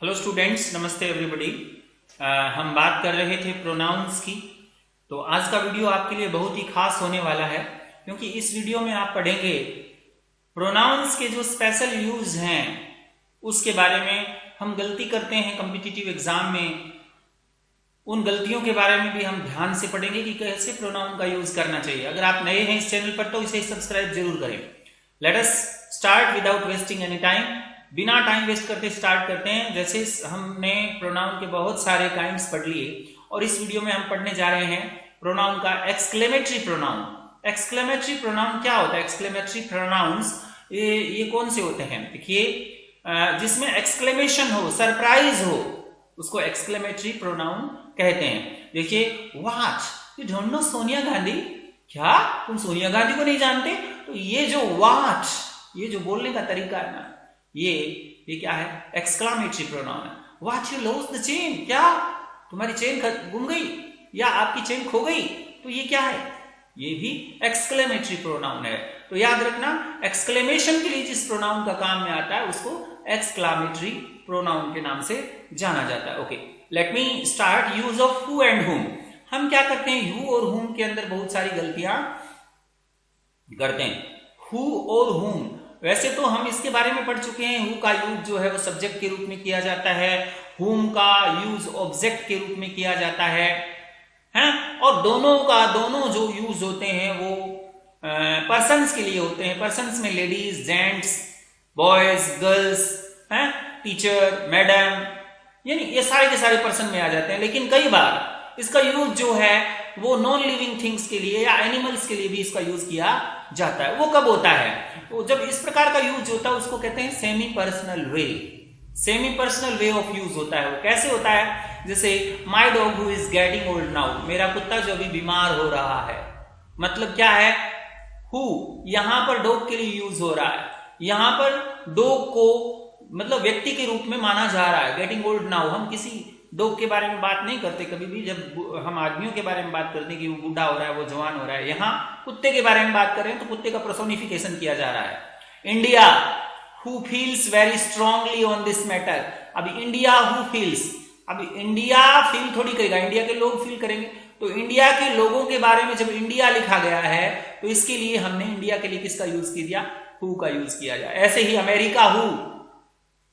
Hello students, नमस्ते everybody. हम बात कर रहे थे प्रोनाउंस की। तो आज का वीडियो आपके लिए बहुत ही खास होने वाला है, क्योंकि इस वीडियो में आप पढ़ेंगे प्रोनाउंस के जो स्पेशल यूज हैं उसके बारे में। हम गलती करते हैं कॉम्पिटिटिव एग्जाम में, उन गलतियों के बारे में भी हम ध्यान से पढ़ेंगे कि कैसे प्रोनाउन का यूज करना चाहिए। अगर आप नए हैं इस चैनल पर तो इसे सब्सक्राइब जरूर करें। Let us start without wasting any time. बिना टाइम वेस्ट करते स्टार्ट करते हैं। जैसे हमने प्रोनाउन के बहुत सारे काइंड्स पढ़ लिए और इस वीडियो में हम पढ़ने जा रहे हैं प्रोनाउन का एक्सक्लेमेटरी प्रोनाउन। एक्सक्लेमेटरी प्रोनाउन क्या होता है? एक्सक्लेमेटरी प्रोनाउंस ये कौन से होते हैं? देखिए, जिसमें एक्सक्लेमेशन हो, सरप्राइज हो, उसको एक्सक्लेमेटरी प्रोनाउन कहते हैं। देखिए, what you don't know Sonia Gandhi? क्या तुम सोनिया गांधी को नहीं जानते? तो ये जो व्हाट, ये जो बोलने का तरीका है ना, ये क्या है? एक्सक्लेमेटरी प्रोनाउन है। What you lost the chain? क्या तुम्हारी चेन गुम गई या आपकी चेन खो गई? तो ये क्या है? ये भी एक्सक्लेमेटरी प्रोनाउन है। तो याद रखना, एक्सक्लेमेशन के लिए जिस प्रोनाउन का काम में आता है उसको एक्सक्लेमेटरी प्रोनाउन के नाम से जाना जाता है। Okay, let me start. Use of who and हुम। हम क्या करते हैं, हु और हुम के अंदर बहुत सारी गलतियां करते हैं। हु और हुम, वैसे तो हम इसके बारे में पढ़ चुके हैं। हु का यूज जो है वो सब्जेक्ट के रूप में किया जाता है, हुम का यूज ऑब्जेक्ट के रूप में किया जाता है, और दोनों जो यूज होते हैं वो पर्सन्स के लिए होते हैं। पर्सन्स में ladies, gents, boys, girls, teacher, madam, यानी ये सारे के सारे पर्सन में आ जाते हैं। लेकिन कई बार इसका यूज जो है वो नॉन लिविंग थिंग्स के लिए या एनिमल्स के लिए भी इसका यूज किया जाता है। वो कब होता है? तो जब इस प्रकार का यूज होता है उसको कहते हैं semi personal way. Semi personal way of use होता है। वो कैसे होता है? जैसे my dog who is getting old now, मेरा कुत्ता जो अभी बीमार हो रहा है। मतलब क्या है? हु यहां पर डॉग के लिए यूज हो रहा है। यहां पर डॉग को मतलब व्यक्ति के रूप में माना जा रहा है। गेटिंग ओल्ड नाउ, हम किसी डॉग के बारे में बात नहीं करते कभी भी। जब हम आदमियों के बारे में बात करते हैं कि वो बूढ़ा हो रहा है, वो जवान हो रहा है, यहाँ कुत्ते के बारे में बात कर रहे हैं तो कुत्ते का पर्सोनिफिकेशन किया जा रहा है। India who feels very strongly on this matter. अभी इंडिया हु फील्स, अभी इंडिया फील थोड़ी करेगा, इंडिया के लोग फील करेंगे। तो इंडिया के लोगों के बारे में जब इंडिया लिखा गया है तो इसके लिए हमने इंडिया के लिए किसका यूज किया? हु का यूज किया जाए। ऐसे ही अमेरिका हु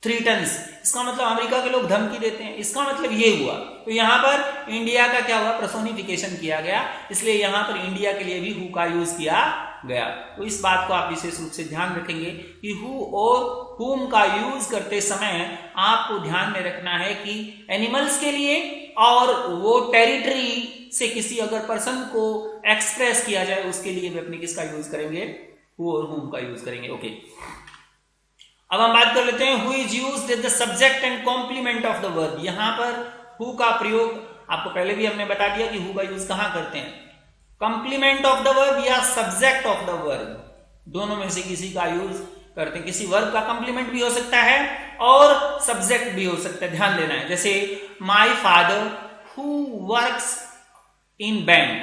थ्रीटन्स, इसका मतलब अमेरिका के लोग धमकी देते हैं, इसका मतलब ये हुआ। तो यहां पर इंडिया का क्या हुआ? पर्सोनिफिकेशन किया गया, इसलिए यहां पर इंडिया के लिए भी हु का यूज किया गया। तो इस बात को आप विशेष रूप से ध्यान रखेंगे कि हु और हुम का यूज करते समय आपको ध्यान में रखना है कि एनिमल्स के लिए और वो टेरिटरी से किसी अगर पर्सन को एक्सप्रेस किया जाए उसके लिए भी अपने किसका यूज करेंगे? हु और हुम का यूज करेंगे। ओके, अब हम बात कर लेते हैं who is used as the subject and complement of the verb. यहां पर हु का प्रयोग आपको पहले भी हमने बता दिया कि हु का यूज कहां करते हैं? कॉम्प्लीमेंट ऑफ द वर्ब या सब्जेक्ट ऑफ द वर्ब, दोनों में से किसी का यूज करते हैं। किसी वर्ब का कॉम्प्लीमेंट भी हो सकता है और सब्जेक्ट भी हो सकता है, ध्यान देना है। जैसे my father who works in bank,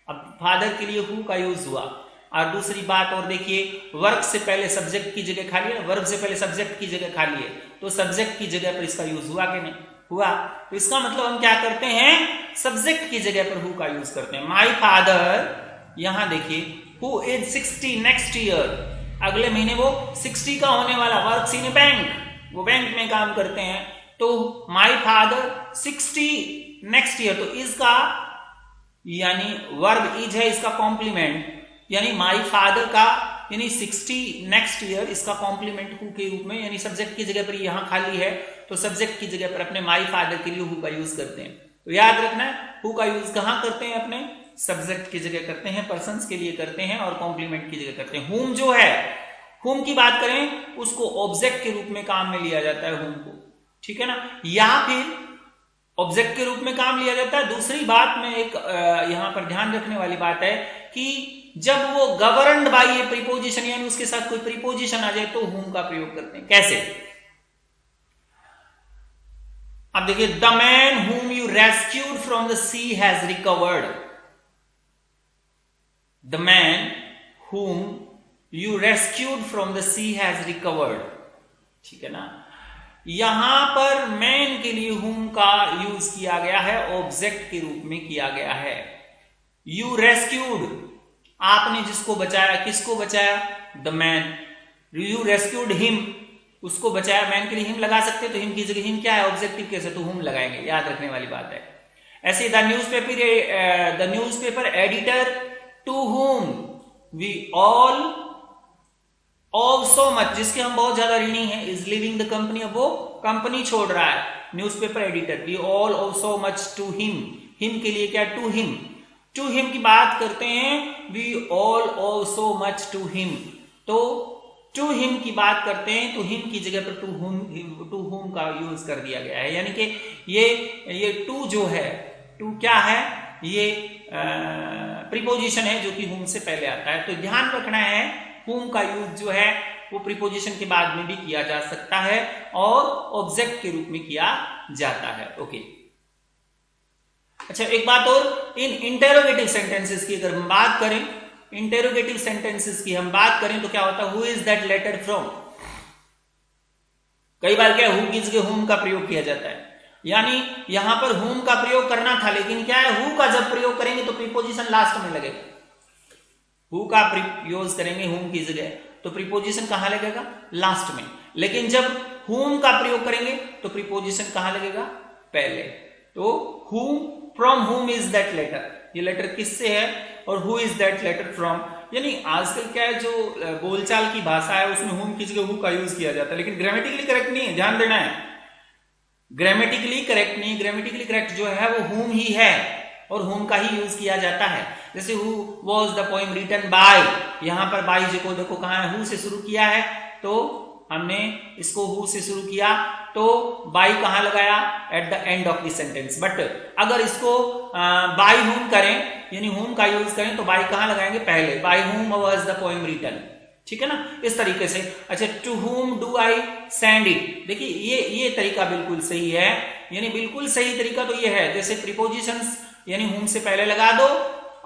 अब फादर के लिए हु का यूज हुआ। और दूसरी बात और देखिए, वर्क से पहले सब्जेक्ट की जगह खाली है, वर्ब से पहले सब्जेक्ट की जगह खाली है, तो सब्जेक्ट की जगह पर इसका यूज हुआ कि नहीं हुआ? तो इसका मतलब हम क्या करते हैं? सब्जेक्ट की जगह पर हु का यूज करते हैं। माई फादर, यहां देखिए हु इज 60 नेक्स्ट ईयर, अगले महीने वो 60 का होने वाला, वर्क्स इन बैंक, वो बैंक में काम करते हैं। तो माई फादर 60 नेक्स्ट ईयर, तो इसका यानी वर्ब इज है, इसका कॉम्प्लीमेंट यानी माई फादर का यानी 60 नेक्स्ट ईयर, इसका कॉम्प्लीमेंट हु के रूप में, यानी सब्जेक्ट की जगह पर यहां खाली है तो सब्जेक्ट की जगह पर अपने माई फादर के लिए हु का यूज करते हैं। तो याद रखना है, हु का यूज कहां करते हैं? अपने सब्जेक्ट की जगह करते हैं, पर्सन्स के लिए करते हैं और कॉम्प्लीमेंट की जगह करते हैं। हुम जो है, हुम की बात करें उसको ऑब्जेक्ट के रूप में काम में लिया जाता है, हुम को, ठीक है ना, या फिर ऑब्जेक्ट के रूप में काम लिया जाता है। दूसरी बात में एक यहां पर ध्यान रखने वाली बात है कि जब वो गवर्नड बाय ए प्रीपोजिशन यानी उसके साथ कोई प्रीपोजिशन आ जाए तो हुम का प्रयोग करते हैं। कैसे? अब देखिए, the man whom you rescued from the sea has recovered. The man whom you rescued from the sea has recovered, ठीक है ना। यहां पर मैन के लिए whom का यूज किया गया है, ऑब्जेक्ट के रूप में किया गया है। यू रेस्क्यूड, आपने जिसको बचाया, किसको बचाया? The man. You rescued him, उसको बचाया। मैन के लिए हिम लगा सकते, तो हिम की जगह हिम क्या है? ऑब्जेक्टिव केस है, तो हुम लगाएंगे, याद रखने वाली बात है। ऐसे the newspaper editor to whom we all all so much, जिसके हम बहुत ज्यादा ऋणी हैं, इज लिविंग द कंपनी, अब वो कंपनी छोड़ रहा है। Newspaper editor, we all all so much to him, him के लिए क्या? To him. टू हिम की बात करते हैं, we all all so much to him, तो टू हिम की बात करते हैं तो हिम की जगह पर टू हुम का यूज कर दिया गया है। यानी कि ये टू जो है, टू क्या है? ये प्रीपोजिशन है जो कि हुम से पहले आता है। तो ध्यान रखना है, हुम का यूज जो है वो प्रीपोजिशन के बाद में भी किया जा सकता है और ऑब्जेक्ट के रूप में किया जाता है। ओके, अच्छा एक बात और, इन इंटेरोगेटिव सेंटेंसेस की अगर हम बात करें, इंटेरोगेटिव सेंटेंसेस की हम बात करें तो क्या होता है? Who is that letter from. कई बार क्या हु की जगह हुम का प्रयोग किया जाता है, यानी यहां पर हुम का प्रयोग करना था, लेकिन क्या है? हु का जब प्रयोग करेंगे तो प्रीपोजिशन लास्ट में लगेगा। हु का यूज करेंगे हुम की जगह तो प्रीपोजिशन कहां लगेगा? लास्ट में। लेकिन जब हुम का प्रयोग करेंगे तो प्रीपोजिशन कहां लगेगा? पहले। तो whom, from whom is that letter, ये लेटर किससे है, और who is that letter from. यानी आजकल क्या है, जो बोलचाल की भाषा है उसमें हुम की जगह हु का यूज किया जाता है, लेकिन ग्रामेटिकली करेक्ट नहीं है, ध्यान देना है। ग्रामेटिकली करेक्ट नहीं, ग्रामेटिकली करेक्ट जो है वो हुम ही है और हुम का ही यूज किया जाता है। जैसे who was the poem written by, यहां पर बाय जो देखो कहां है? हु से शुरू किया है, तो हमने इसको हु से शुरू किया तो बाय कहां लगाया? At the end of the sentence. But अगर इसको बाय हुम करें, यानी हुम का यूज करें, तो बाय कहां लगाएंगे? पहले। By whom was the poem written, ठीक है ना, इस तरीके से। अच्छा, to whom do I send it, देखिए ये तरीका बिल्कुल सही है, यानी बिल्कुल सही तरीका तो ये है, जैसे प्रीपोजिशंस यानी हुम से पहले लगा दो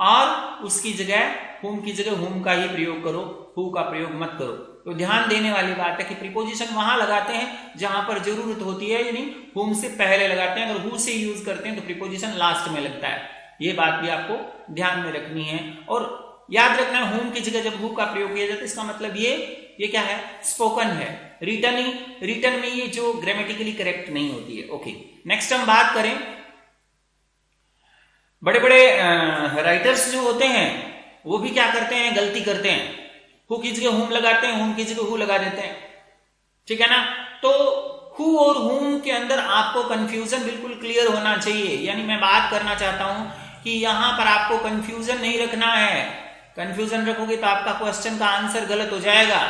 और उसकी जगह हुम की जगह हुम का ही प्रयोग करो, हु का प्रयोग मत करो। तो ध्यान देने वाली बात है कि प्रीपोजिशन वहां लगाते हैं जहां पर जरूरत होती है, यानी हुम से पहले लगाते हैं। अगर हु से यूज करते हैं तो प्रीपोजिशन लास्ट में लगता है, ये बात भी आपको ध्यान में रखनी है। और याद रखना, होम की जगह जब हु का प्रयोग किया जाता है इसका मतलब ये क्या है? स्पोकन है। रिटन में ये जो ग्रामेटिकली करेक्ट नहीं होती है। ओके, नेक्स्ट हम बात करें, बड़े बड़े राइटर्स जो होते हैं वो भी क्या करते हैं? गलती करते हैं, हु की जगह हुम लगाते हैं, हुम की जगह हु लगा देते हैं, ठीक है ना। तो हु और हुम के अंदर आपको कंफ्यूजन बिल्कुल क्लियर होना चाहिए, यानी मैं बात करना चाहता हूं कि यहां पर आपको कंफ्यूजन नहीं रखना है। कंफ्यूजन रखोगे तो आपका क्वेश्चन का आंसर गलत हो जाएगा।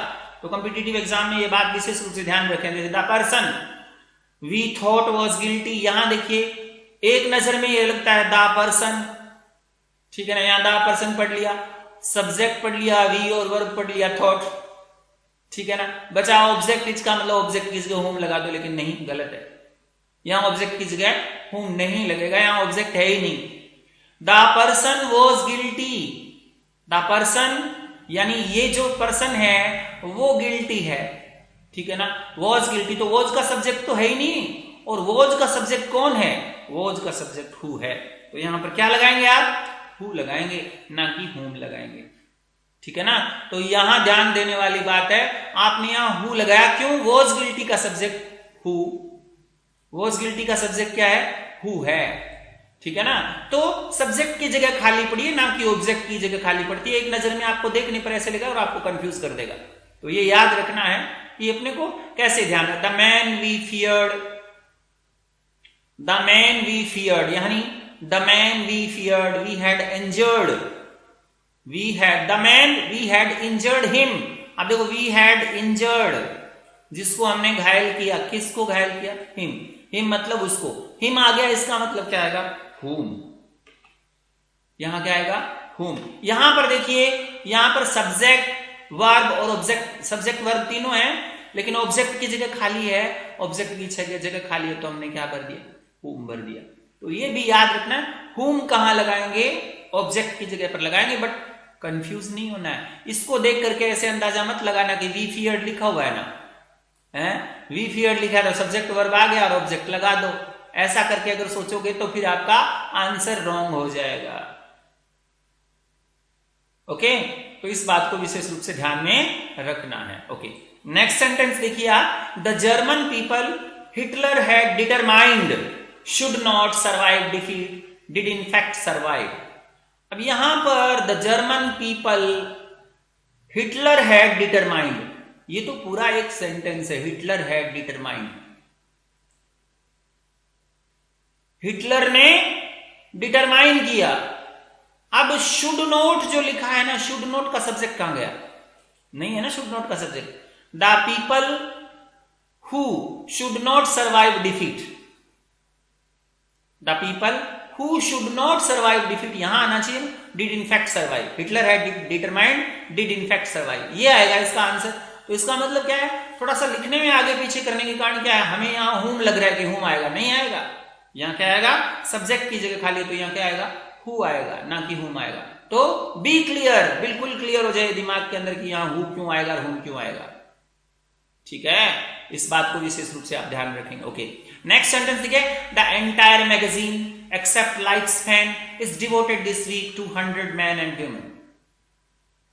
तो कॉम्पिटिटिव एग्जाम में ये बात विशेष रूप से ध्यान रखें। जैसे the person we thought was guilty, यहां देखिए एक नजर में ये लगता है द पर्सन, ठीक है ना, यहां द पर्सन पढ़ लिया, सब्जेक्ट पढ़ लिया वी और वर्ब पढ़ लिया थॉट, ठीक है ना। बचा ऑब्जेक्ट, इसका मतलब ऑब्जेक्ट की जगह होम लगा दो, लेकिन नहीं, गलत है। यहां ऑब्जेक्ट की जगह होम नहीं लगेगा, यहां ऑब्जेक्ट है ही नहीं। The person was guilty, the person यानी ये जो पर्सन है वो गिल्टी है, ठीक है ना। वॉज गिल्टी, तो वॉज का सब्जेक्ट तो है ही नहीं, और वॉज का सब्जेक्ट कौन है? वॉज का सब्जेक्ट हु है। तो यहां पर क्या लगाएंगे आप? हु लगाएंगे, ना कि होम लगाएंगे, ठीक है ना। तो यहां ध्यान देने वाली बात है, आपने यहां हु लगाया, क्यों? वॉज गिल्टी का सब्जेक्ट हु, वॉज गिल्टी का सब्जेक्ट क्या है? हु है, ठीक है ना। तो सब्जेक्ट की जगह खाली पड़ी है, ना कि ऑब्जेक्ट की जगह खाली पड़ती है। एक नजर में आपको देखने पर ऐसे लगा और आपको कंफ्यूज कर देगा। तो ये याद रखना है कि अपने को कैसे ध्यान है। The man we feared, the man we feared, यानी the man we feared we had injured, we had, the man we had injured him. अब देखो, वी हैड इंजर्ड, जिसको हमने घायल किया, किसको घायल किया? हिम। हिम मतलब उसको, हिम आ गया, इसका मतलब क्या आएगा? हुम। यहां क्या आएगा? हुम। यहां पर देखिए, यहां पर सब्जेक्ट वर्ब और ऑब्जेक्ट, सब्जेक्ट वर्ब तीनों हैं, लेकिन ऑब्जेक्ट की जगह खाली है, ऑब्जेक्ट की जगह खाली है, तो हमने क्या कर दिया? हुम भर दिया। तो ये भी याद रखना, हुम कहां लगाएंगे? ऑब्जेक्ट की जगह पर लगाएंगे, बट कंफ्यूज नहीं होना है। इसको देख करके ऐसे अंदाजा मत लगाना कि वी फियर्ड लिखा हुआ है ना, वी फियर्ड लिखा है तो सब्जेक्ट वर्ब आ गया और ऑब्जेक्ट लगा दो। ऐसा करके अगर सोचोगे तो फिर आपका आंसर रॉन्ग हो जाएगा। ओके, तो इस बात को विशेष रूप से ध्यान में रखना है। ओके, नेक्स्ट सेंटेंस देखिए आप, the German people Hitler had determined should not survive defeat did in fact survive. अब यहां पर the German people Hitler had determined, ये तो पूरा एक सेंटेंस है, हिटलर हैड डिटरमाइंड। हिटलर ने डिटरमाइन किया। अब शुड नोट जो लिखा है ना, शुड नोट का सब्जेक्ट कहां गया? नहीं है ना शुड नोट का subject. The people who should not survive defeat, the people who should not survive defeat यहां आना चाहिए, did in fact survive. Hitler had determined did in fact survive, ये आएगा इसका आंसर। तो इसका मतलब क्या है, थोड़ा सा लिखने में आगे पीछे करने के कारण क्या है, हमें यहां हुम लग रहा है कि हुम आएगा, नहीं आएगा। यहां क्या आएगा, सब्जेक्ट की जगह खाली, तो यहां क्या आएगा, हु आएगा, ना कि हुम आएगा। तो बी क्लियर, बिल्कुल क्लियर हो जाए दिमाग के अंदर कि यहां हु क्यों आएगा और हुम क्यों आएगा। ठीक है, इस बात को विशेष रूप से आप ध्यान रखेंगे। ओके, नेक्स्ट सेंटेंस देखिए, the entire magazine except likes fan is devoted this week to 100 men and women.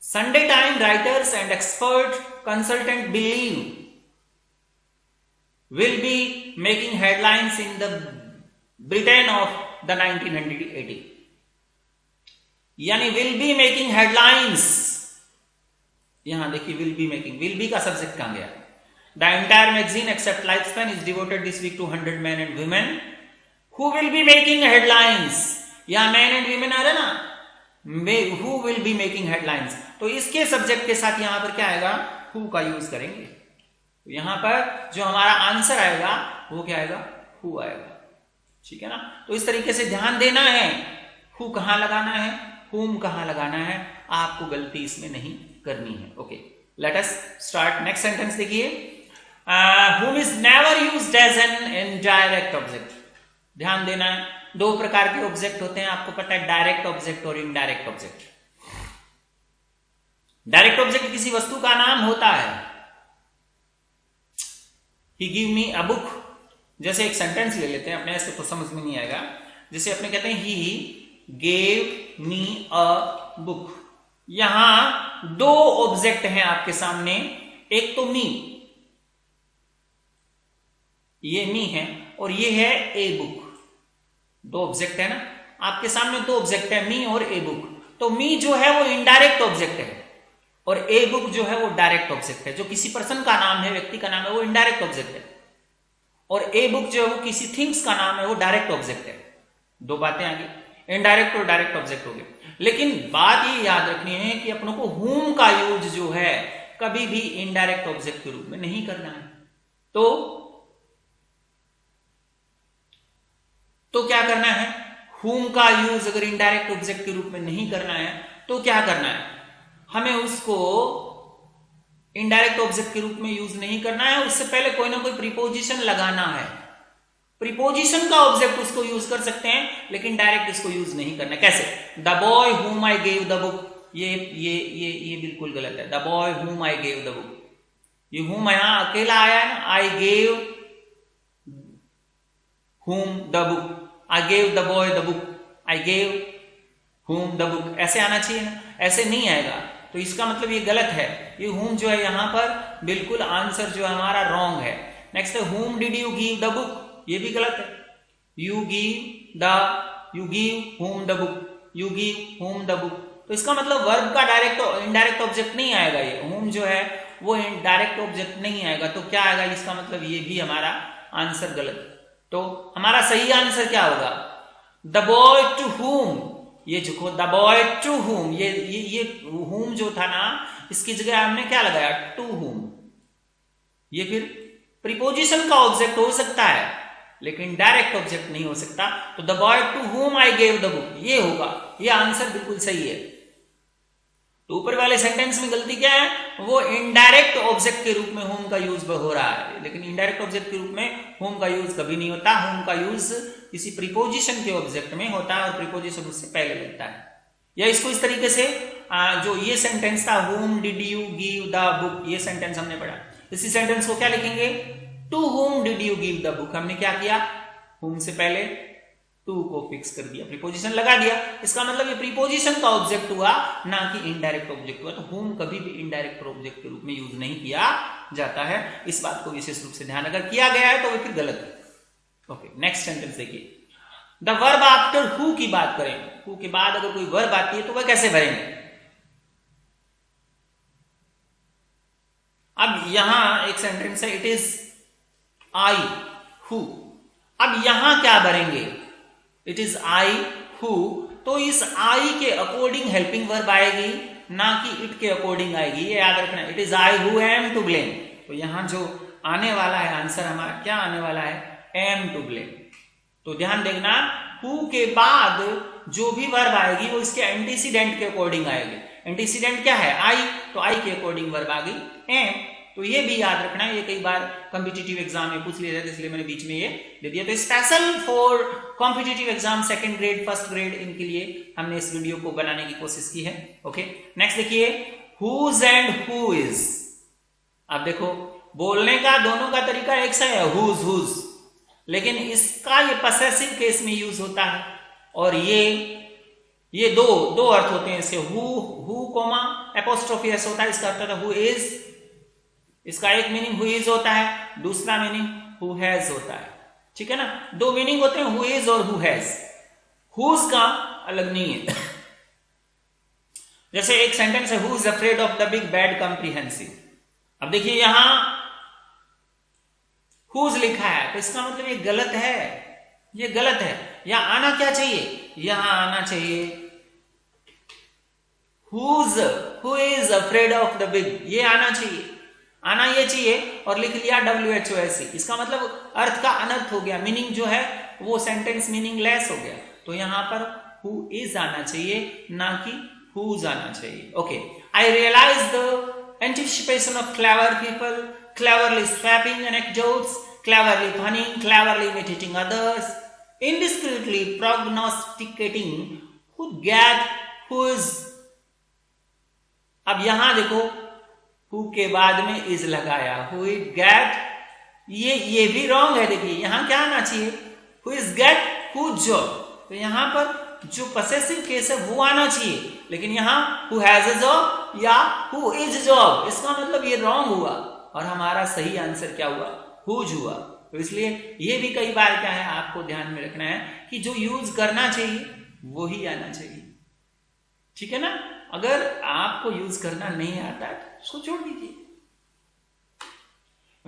Sunday Time writers and expert consultant believe will be making headlines in the Britain of the 1980. यानी will be making headlines, यहां देखिए will be making, will be का subject कहां गया? The entire magazine except lifespan is devoted this week to 100 men and women who will be making headlines. यहां men and women आ रहा ना, who will be making headlines, तो इसके subject के साथ यहां पर क्या आएगा, who का यूज करेंगे। तो यहां पर जो हमारा आंसर आएगा वो क्या आएगा, who आएगा। ठीक है ना, तो इस तरीके से ध्यान देना है, who कहां लगाना है, whom कहां लगाना है, आपको गलती इसमें नहीं करनी है। Okay, let us start. Next sentence देखिए, whom is never used as an indirect object। ध्यान देना है, दो प्रकार के ऑब्जेक्ट होते हैं, आपको पता है, डायरेक्ट ऑब्जेक्ट और इनडायरेक्ट ऑब्जेक्ट। डायरेक्ट ऑब्जेक्ट किसी वस्तु का नाम होता है, ही गिव मी अ बुक, जैसे एक सेंटेंस ले लेते हैं, अपने ऐसे तो समझ में नहीं आएगा, जैसे अपने कहते हैं he gave me a book. यहां दो ऑब्जेक्ट हैं आपके सामने, एक तो मी, ये मी है, और ये है ए बुक। दो ऑब्जेक्ट है ना आपके सामने, दो ऑब्जेक्ट है, मी और ए बुक। तो मी जो है वो इनडायरेक्ट ऑब्जेक्ट है और ए बुक जो है वो डायरेक्ट ऑब्जेक्ट है। जो किसी पर्सन का नाम है, व्यक्ति का नाम है, वो इनडायरेक्ट ऑब्जेक्ट है, और ए बुक जो है वो किसी थिंग्स का नाम है, वो डायरेक्ट ऑब्जेक्ट है। दो बातें आ गई, इनडायरेक्ट और डायरेक्ट ऑब्जेक्ट हो गए। लेकिन बात ये याद रखनी है कि अपनों को हुम का यूज जो है कभी भी इनडायरेक्ट ऑब्जेक्ट के रूप में नहीं करना है। तो क्या करना है, हुम का यूज अगर इनडायरेक्ट ऑब्जेक्ट के रूप में नहीं करना है तो क्या करना है, हमें उसको इनडायरेक्ट ऑब्जेक्ट के रूप में यूज नहीं करना है, उससे पहले कोई ना कोई प्रीपोजिशन लगाना है। प्रीपोजिशन का ऑब्जेक्ट उसको यूज कर सकते हैं, लेकिन डायरेक्ट इसको यूज नहीं करना। कैसे, द बॉय हुम आई गेव द बुक, ये बिल्कुल गलत है। द बॉय हुम आई गेव द बुक, ये हुम यहां अकेला आया है ना, I gave whom the book, I gave the boy the book, I gave whom the book, ऐसे आना चाहिए ना, ऐसे नहीं आएगा। तो इसका मतलब ये गलत है, ये whom जो है यहां पर बिल्कुल आंसर जो है हमारा रॉन्ग है। नेक्स्ट है whom did you give the book, ये भी गलत है। you give whom the book, you give whom the book, तो इसका मतलब वर्ब का डायरेक्ट इनडायरेक्ट ऑब्जेक्ट नहीं आएगा। ये whom जो है वो डायरेक्ट ऑब्जेक्ट नहीं आएगा, तो क्या आएगा, इसका मतलब ये भी हमारा आंसर गलत है। तो हमारा सही आंसर क्या होगा, द बॉय टू हुम, ये जो द बॉय टू हुम, ये हुम जो था ना, इसकी जगह हमने क्या लगाया, टू हुम। ये फिर प्रीपोजिशन का ऑब्जेक्ट हो सकता है लेकिन डायरेक्ट ऑब्जेक्ट नहीं हो सकता। तो the boy to whom I gave the book, ये होगा, ये आंसर बिल्कुल सही है। तो ऊपर वाले सेंटेंस में गलती क्या है, वो इनडायरेक्ट ऑब्जेक्ट के रूप में होम का यूज हो रहा है, लेकिन इनडायरेक्ट ऑब्जेक्ट के रूप में होम का यूज कभी नहीं होता। होम का यूज किसी प्रीपोजिशन के ऑब्जेक्ट में होता है और प्रीपोजिशन उससे पहले लगता है। या इसको इस तरीके से जो ये सेंटेंस था, home did you give the book, ये सेंटेंस हमने पढ़ा, इसी सेंटेंस को क्या लिखेंगे, to whom did you give the book। हमने क्या किया, whom से पहले टू को फिक्स कर दिया, प्रीपोजिशन लगा दिया। इसका मतलब ये प्रीपोजिशन का ऑब्जेक्ट हुआ, ना कि इनडायरेक्ट ऑब्जेक्ट हुआ। तो whom कभी भी इनडायरेक्ट ऑब्जेक्ट के रूप में यूज नहीं किया जाता है। इस बात को विशेष रूप से ध्यान, अगर किया गया है तो वो फिर गलत है। ओके, नेक्स्ट सेंटेंस देखिए, द वर्ब आफ्टर हु की बात करें, हु के बाद अगर कोई वर्ब आती है तो वह कैसे भरेंगे। अब यहां एक सेंटेंस है, इट इज आई हु। अब यहां क्या भरेंगे, इट इज आई हु, तो इस आई के अकॉर्डिंग हेल्पिंग वर्ब आएगी, ना कि इट के अकॉर्डिंग आएगी, ये याद रखना। It is I who am to blame, तो यहां जो आने वाला है आंसर हमारा क्या आने वाला है, एम टू ब्लेम। तो ध्यान देखना, हु के बाद जो भी वर्ब आएगी वो इसके एंटीसीडेंट के अकॉर्डिंग आएगी। एंटीसीडेंट क्या है, आई, तो आई के अकॉर्डिंग वर्ब आ गई एम। तो ये भी याद रखना, ये कई बार कॉम्पिटिटिव एग्जाम में पूछ लिया जाता है, इसलिए मैंने बीच में ये दे दिया। तो special for competitive exam second grade, first grade, इनके लिए हमने इस वीडियो को बनाने की कोशिश की है। ओके, नेक्स्ट देखिए, हुज एंड हु इज। अब देखो, बोलने का दोनों का तरीका एक सा है, हुज हुज, लेकिन इसका ये पसेसिव केस में यूज होता है, और ये दो अर्थ होते हैं इसके, हु कोमा एपोस्ट्रोफी एस होता है, इसका अर्थ होता है हु इज। इसका एक मीनिंग हु इज होता है, दूसरा मीनिंग हु हैज होता है, ठीक है ना। दो मीनिंग होते हैं, हु इज और हु हैज। हुज का अलग नहीं है। जैसे एक सेंटेंस है, who is afraid of the big bad comprehensive. अब देखिए यहां हुज लिखा है, तो इसका मतलब ये गलत है, ये गलत है। यहां आना क्या चाहिए, यहां आना चाहिए who is afraid of the big, ये आना चाहिए, आना ये चाहिए, और लिख लिया WHOSE। इसका मतलब अर्थ का अनर्थ हो गया, मीनिंग जो है वो सेंटेंस मीनिंग लेस हो गया। तो यहां पर हु इज आना चाहिए, ना कि हुज आना चाहिए। Okay, I realise the anticipation of clever people, cleverly swapping anecdotes, cleverly punning, cleverly imitating others, indiscreetly prognosticating who get who is। अब यहां देखो, who के बाद में is लगाया, who is get, ये भी रॉन्ग है। देखिए यहां क्या आना चाहिए, who is get whose job। तो यहां पर जो पसेसिव केस है वो आना चाहिए, लेकिन यहां who has a job या who is job, इसका मतलब ये रॉन्ग हुआ, और हमारा सही आंसर क्या हुआ, हुज हुआ। तो इसलिए ये भी कई बार क्या है, आपको ध्यान में रखना है कि जो यूज करना चाहिए वो ही आना चाहिए, ठीक है ना। अगर आपको यूज करना नहीं आता है तो उसको छोड़ दीजिए।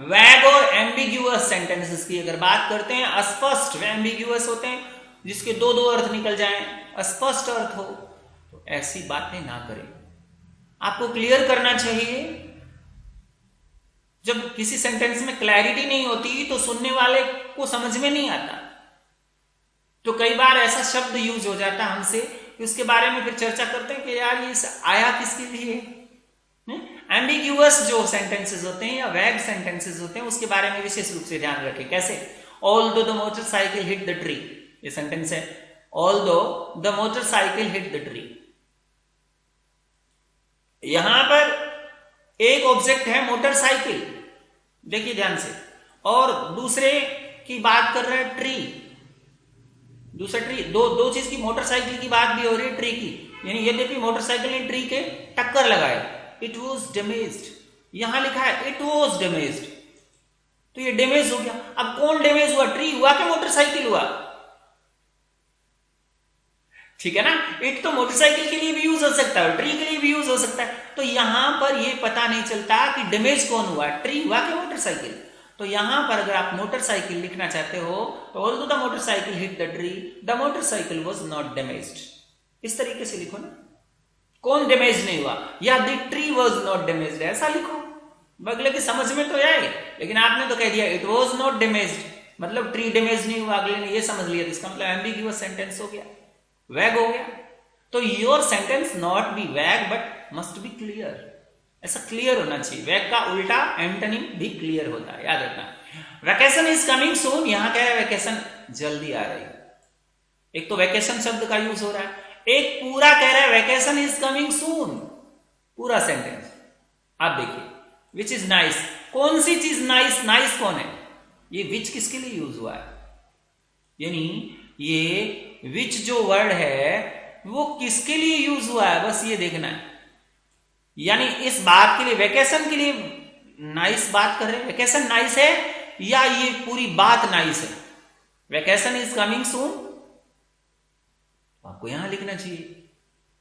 वैग और एम्बिग्यूअस सेंटेंसेस की अगर बात करते हैं, अस्पष्ट व एम्बिग्यूअस होते हैं, जिसके दो अर्थ निकल जाएं, अस्पष्ट अर्थ हो, तो ऐसी बातें ना करें। आपको क्लियर करना चाहिए। जब किसी सेंटेंस में क्लैरिटी नहीं होती तो सुनने वाले को समझ में नहीं आता, तो कई बार ऐसा शब्द यूज हो जाता है हमसे कि उसके बारे में फिर चर्चा करते हैं कि यार ये आया किसके लिए। एम्बिग्यूअस जो सेंटेंसेस होते हैं या वैग सेंटेंसेस होते हैं, उसके बारे में विशेष रूप से ध्यान रखें। कैसे, although the motorcycle hit the tree, ये सेंटेंस है, although the motorcycle hit the tree. यहां पर एक ऑब्जेक्ट है मोटरसाइकिल, देखिए ध्यान से, और दूसरे की बात कर रहे हैं ट्री, दूसरा ट्री, दो चीज की, मोटरसाइकिल की बात भी हो रही है, ट्री की, यानी यद्यपि मोटरसाइकिल ने ट्री के टक्कर लगाए, इट वॉज डैमेज्ड, यहां लिखा है इट वॉज डैमेज्ड, तो ये डैमेज हो गया। अब कौन डैमेज हुआ, ट्री हुआ कि मोटरसाइकिल हुआ, ठीक है ना। इट तो मोटरसाइकिल के लिए भी यूज हो सकता है, ट्री के लिए भी यूज हो सकता है। तो यहां पर ये पता नहीं चलता कि डैमेज कौन हुआ, ट्री हुआ कि मोटरसाइकिल। तो यहां पर अगर आप मोटरसाइकिल लिखना चाहते हो तो although the motorcycle hit the tree, the motorcycle was not damaged, इस तरीके से लिखो ना। कौन डैमेज नहीं हुआ, या the tree was not damaged, ऐसा लिखो, अगले की समझ में तो आए। लेकिन आपने तो कह दिया इट वाज नॉट डैमेज्ड, मतलब ट्री डैमेज नहीं हुआ, अगले ने ये समझ लिया, तो इसका मतलब एम्बिग्यूअस सेंटेंस हो गया, वैग हो गया। तो योर सेंटेंस नॉट बी वैग बट मस्ट बी क्लियर, ऐसा क्लियर होना चाहिए। वैग का उल्टा एंटोनिम भी क्लियर होता है, याद रखना। वैकेशन इज कमिंग सून, यहां कह रहा है वैकेशन जल्दी आ रही है। एक तो वैकेशन शब्द का यूज हो रहा है, एक पूरा कह रहा है वैकेशन इज कमिंग सून, पूरा सेंटेंस। आप देखिए, विच इज नाइस, कौन सी चीज नाइस, नाइस कौन है? ये विच किसके लिए यूज हुआ है? यानी ये विच जो वर्ड है वो किसके लिए यूज हुआ है, बस ये देखना है। यानी इस बात के लिए, वेकेशन के लिए नाइस बात कर रहे हैं, वेकेशन नाइस है या ये पूरी बात नाइस है? वेकेशन इज कमिंग सून, आपको यहां लिखना चाहिए,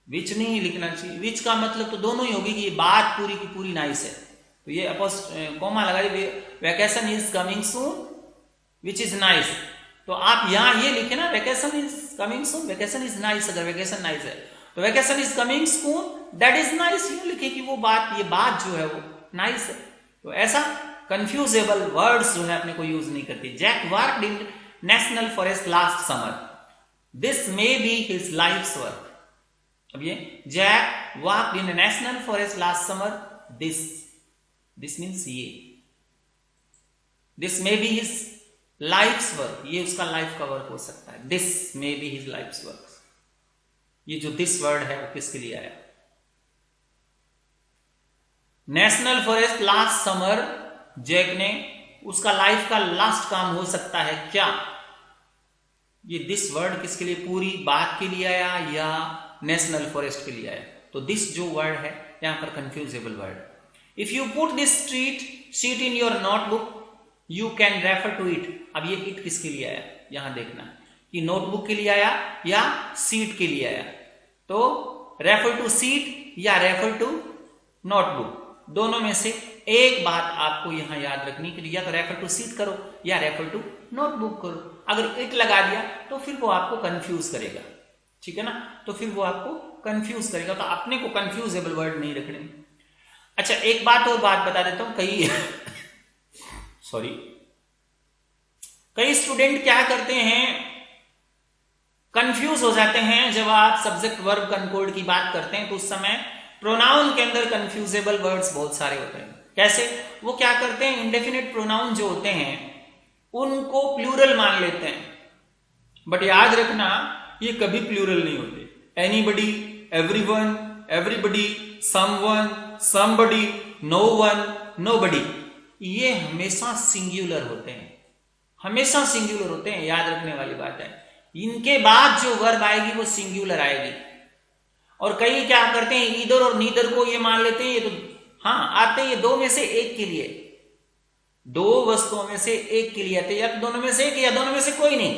विच नहीं लिखना चाहिए। विच का मतलब तो दोनों ही होगी कि ये बात पूरी की पूरी नाइस है, तो ये कॉमा लगा दी, vacation is coming soon which is nice. तो आप यहां ये लिखे ना, vacation is coming soon, vacation is nice. अगर वेकेशन नाइस है तो vacation is coming soon that is nice, यूं लिखे कि वो बात, ये बात जो है वो नाइस है। तो ऐसा कंफ्यूजेबल वर्ड्स जो है अपने को यूज नहीं करती। Jack worked in national forest last summer, this may be his life's work. अब ये Jack worked in national forest last summer, this means ये, this may be his life's work, ये उसका लाइफ का वर्क हो सकता है। This may be his life's work, ये जो दिस वर्ड है वो किसके लिए आया? National forest last summer, Jack ने, उसका लाइफ का लास्ट काम हो सकता है क्या? ये दिस वर्ड किसके लिए, पूरी बात के लिए आया या नेशनल फॉरेस्ट के लिए आया? तो दिस जो वर्ड है यहां पर confusable word. If you put this sheet in your notebook you can refer to it. अब ये इट किसके लिए आया, यहां देखना कि नोटबुक के लिए आया या सीट के लिए आया। तो रेफर टू सीट या रेफर टू नोटबुक, दोनों में से एक बात आपको यहां याद रखनी के लिए, या तो रेफर टू सीट करो या रेफर टू नोटबुक करो। अगर इट लगा दिया तो फिर वो आपको कंफ्यूज करेगा, ठीक है ना, तो फिर वो आपको कंफ्यूज करेगा। तो अपने को कंफ्यूजेबल वर्ड नहीं रखने। अच्छा, एक बात और बात बता देता हूं, कई स्टूडेंट क्या करते हैं, कंफ्यूज हो जाते हैं जब आप सब्जेक्ट वर्ब कंकोड की बात करते हैं, तो उस समय प्रोनाउन के अंदर कंफ्यूजेबल वर्ड्स बहुत सारे होते हैं। कैसे? वो क्या करते हैं, इंडेफिनिट प्रोनाउन जो होते हैं उनको प्लूरल मान लेते हैं, बट याद रखना ये कभी प्लूरल नहीं होते। Anybody, everyone, everybody, someone, somebody, known, nobody, ये हमेशा सिंगुलर होते हैं, हमेशा सिंगुलर होते हैं, याद रखने वाली बात है। इनके बाद जो वर्ब आएगी वो सिंगुलर आएगी। और कई क्या करते हैं, ईदर और नीदर को ये मान लेते हैं, ये तो हाँ आते हैं, ये दो में से एक के लिए, दो वस्तुओं में से एक के लिए आते हैं, या तो दोनों में से एक या दोनों में से कोई नहीं,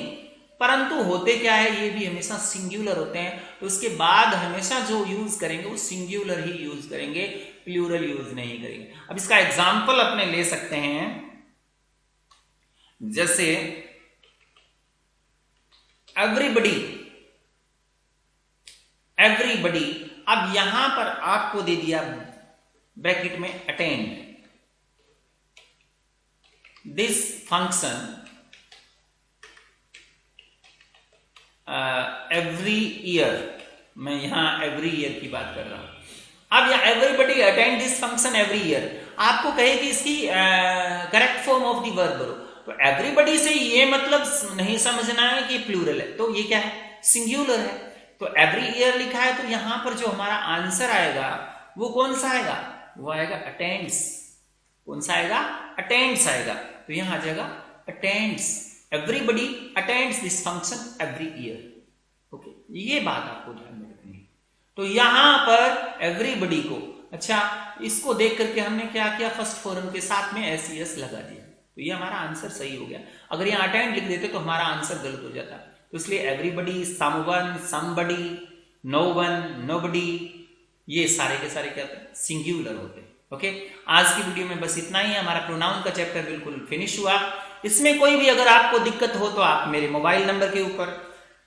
परंतु होते क्या है, ये भी हमेशा सिंगुलर होते हैं। तो उसके बाद हमेशा जो यूज करेंगे वो सिंगुलर ही यूज करेंगे, प्लूरल यूज नहीं करेंगे। अब इसका एग्जाम्पल अपने ले सकते हैं, जैसे एवरीबडी, एवरीबडी। अब यहां पर आपको दे दिया ब्रैकेट में attend, this function every year, मैं यहां एवरी ईयर की बात कर रहा हूं। अब यहां everybody attend this function every year, आपको कहे कि इसकी correct form of the verb करो, तो एवरीबडी से ये मतलब नहीं समझना है कि प्लूरल है, तो ये क्या है, सिंगुलर है। तो एवरी ईयर लिखा है, तो यहां पर जो हमारा आंसर आएगा वो कौन सा आएगा, वो आएगा अटेंड्स। कौन सा आएगा, अटेंड्स आएगा। तो यहां आ जाएगा attends, everybody attends this function every year. Okay, ये बात आपको ध्यान में रखनी है। तो यहां पर एवरीबडी को, अच्छा इसको देख करके हमने क्या किया, फर्स्ट फॉर्म के साथ में एस लगा दिया, तो ये हमारा आंसर सही हो गया। अगर यहाँ अटेंड लिख देते तो हमारा आंसर गलत हो जाता। तो इसलिए everybody, someone, somebody, known, nobody, ये सारे के सारे क्या होते हैं, सिंगुलर होते हैं। ओके, आज की वीडियो में बस इतना ही। हमारा प्रोनाउन का चैप्टर बिल्कुल फिनिश हुआ। इसमें कोई भी अगर आपको दिक्कत हो तो आप मेरे मोबाइल नंबर के ऊपर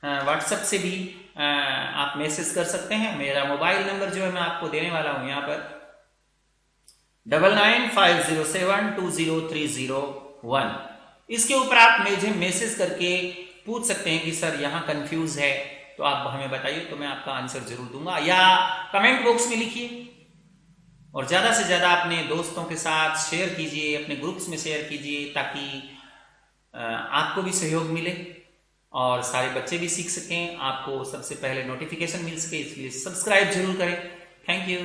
व्हाट्सएप से भी आप मैसेज कर सकते हैं। मेरा मोबाइल नंबर जो है मैं आपको देने वाला हूं यहाँ पर 9950720301। इसके ऊपर आप मुझे मैसेज करके पूछ सकते हैं कि सर यहाँ कंफ्यूज है, तो आप हमें बताइए, तो मैं आपका आंसर जरूर दूंगा, या कमेंट बॉक्स में लिखिए। और ज्यादा से ज्यादा अपने दोस्तों के साथ शेयर कीजिए, अपने ग्रुप्स में शेयर कीजिए, ताकि आपको भी सहयोग मिले और सारे बच्चे भी सीख सकें, आपको सबसे पहले नोटिफिकेशन मिल सके। इसलिए सब्सक्राइब जरूर करें। Thank you.